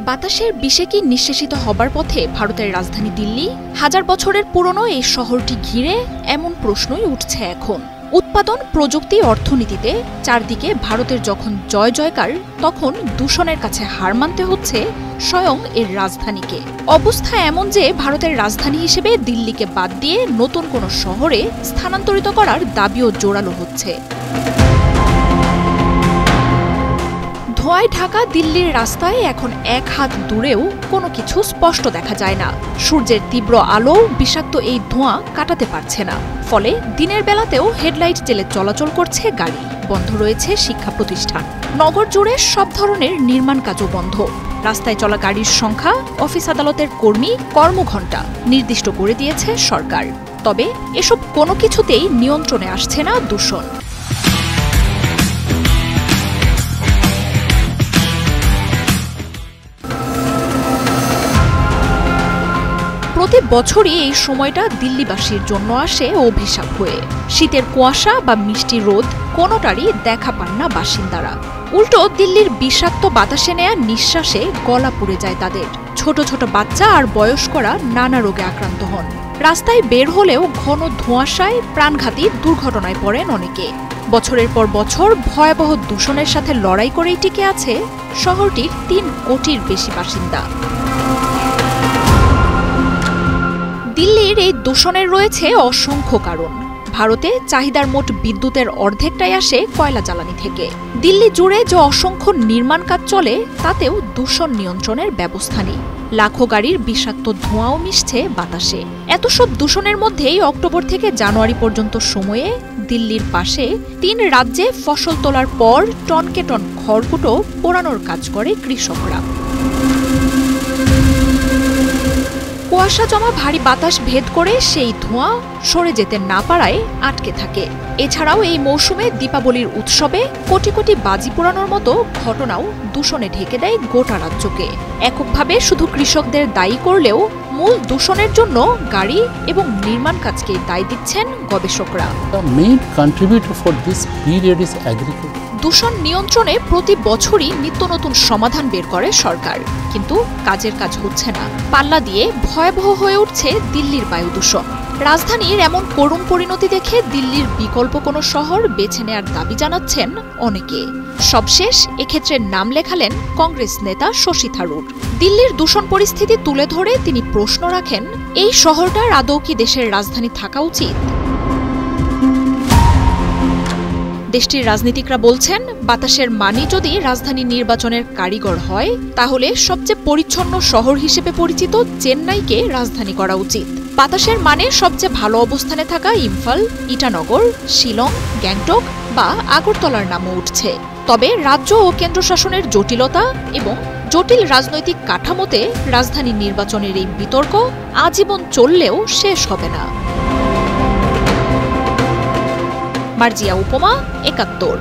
বাতাসের বিষে কি নিঃশেষিত হবার পথে ভারতের রাজধানী দিল্লি? হাজার বছরের পুরনো এই শহরটি ঘিরে এমন প্রশ্নই উঠছে এখন। উৎপাদন, প্রযুক্তি, অর্থনীতিতে চারদিকে ভারতের যখন জয় জয়কার, তখন দূষণের কাছে হার মানতে হচ্ছে স্বয়ং এর রাজধানীকে। অবস্থা এমন যে ভারতের রাজধানী হিসেবে দিল্লিকে বাদ দিয়ে নতুন কোনো শহরে স্থানান্তরিত করার দাবিও জোরালো হচ্ছে। ধোঁয়ায় ঢাকা দিল্লির রাস্তায় এখন এক হাত দূরেও কোনো কিছু স্পষ্ট দেখা যায় না। সূর্যের তীব্র আলো বিষাক্ত এই ধোঁয়া কাটাতে পারছে না, ফলে দিনের বেলাতেও হেডলাইট জেলে চলাচল করছে গাড়ি। বন্ধ রয়েছে শিক্ষা প্রতিষ্ঠান, নগর জুড়ে সব ধরনের নির্মাণ কাজও বন্ধ। রাস্তায় চলা গাড়ির সংখ্যা, অফিস আদালতের কর্মী, কর্মঘণ্টা নির্দিষ্ট করে দিয়েছে সরকার। তবে এসব কোনো কিছুতেই নিয়ন্ত্রণে আসছে না দূষণ। প্রতি বছরই এই সময়টা দিল্লিবাসীর জন্য আসে অভিশাপ হয়ে। শীতের কুয়াশা বা মিষ্টি রোদ কোনোটারই দেখা পান না বাসিন্দারা। উল্টো দিল্লির বিষাক্ত বাতাসে নেয়া নিঃশ্বাসে গলা পুড়ে যায় তাদের। ছোট ছোট বাচ্চা আর বয়স্করা নানা রোগে আক্রান্ত হন। রাস্তায় বের হলেও ঘন ধোঁয়াশায় প্রাণঘাতী দুর্ঘটনায় পড়েন অনেকে। বছরের পর বছর ভয়াবহ দূষণের সাথে লড়াই করেই টিকে আছে শহরটির ৩ কোটির বেশি বাসিন্দা। দিল্লির এই দূষণের রয়েছে অসংখ্য কারণ। ভারতে চাহিদার মোট বিদ্যুতের অর্ধেকটাই আসে কয়লা জ্বালানি থেকে। দিল্লি জুড়ে যে অসংখ্য নির্মাণ কাজ চলে, তাতেও দূষণ নিয়ন্ত্রণের ব্যবস্থা নেই। লাখো গাড়ির বিষাক্ত ধোঁয়াও মিশছে বাতাসে। এত সব দূষণের মধ্যেই অক্টোবর থেকে জানুয়ারি পর্যন্ত সময়ে দিল্লির পাশে ৩ রাজ্যে ফসল তোলার পর টনকে টন খড়কুটো পোড়ানোর কাজ করে কৃষকরা। কুয়াশা জমা ভারী বাতাস ভেদ করে সেই ধোঁয়া সরে যেতে না পারায় আটকে থাকে। এছাড়াও এই মৌসুমে দীপাবলির উৎসবে কোটি কোটি বাজি পোড়ানোর মতো ঘটনাও দূষণে ঢেকে দেয় গোটা রাজ্যকে। এককভাবে শুধু কৃষকদের দায়ী করলেও মূল দূষণের জন্য গাড়ি এবং নির্মাণ কাজকে দায়ী দিচ্ছেন গবেষকরা। দূষণ নিয়ন্ত্রণে প্রতি বছরই নিত্য নতুন সমাধান বের করে সরকার, কিন্তু কাজের কাজ হচ্ছে না। পাল্লা দিয়ে ভয়াবহ হয়ে উঠছে দিল্লির বায়ু দূষণ। রাজধানীর এমন করুণ পরিণতি দেখে দিল্লির বিকল্প কোনো শহর বেছে নেয়ার দাবি জানাচ্ছেন অনেকে। সবশেষ এক্ষেত্রে নাম লেখালেন কংগ্রেস নেতা শশী থারুর। দিল্লির দূষণ পরিস্থিতি তুলে ধরে তিনি প্রশ্ন রাখেন, এই শহরটার আদৌ কি দেশের রাজধানী থাকা উচিত? দেশটির রাজনীতিকরা বলছেন, বাতাসের মানি যদি রাজধানী নির্বাচনের কারিগর হয়, তাহলে সবচেয়ে পরিচ্ছন্ন শহর হিসেবে পরিচিত চেন্নাইকে রাজধানী করা উচিত। বাতাসের মানে সবচেয়ে ভালো অবস্থানে থাকা ইম্ফল, ইটানগর, শিলং, গ্যাংটক বা আগরতলার নামও উঠছে। তবে রাজ্য ও কেন্দ্রশাসনের জটিলতা এবং জটিল রাজনৈতিক কাঠামোতে রাজধানী নির্বাচনের এই বিতর্ক আজীবন চললেও শেষ হবে না। মার্জিয়া উপমা, ৭১।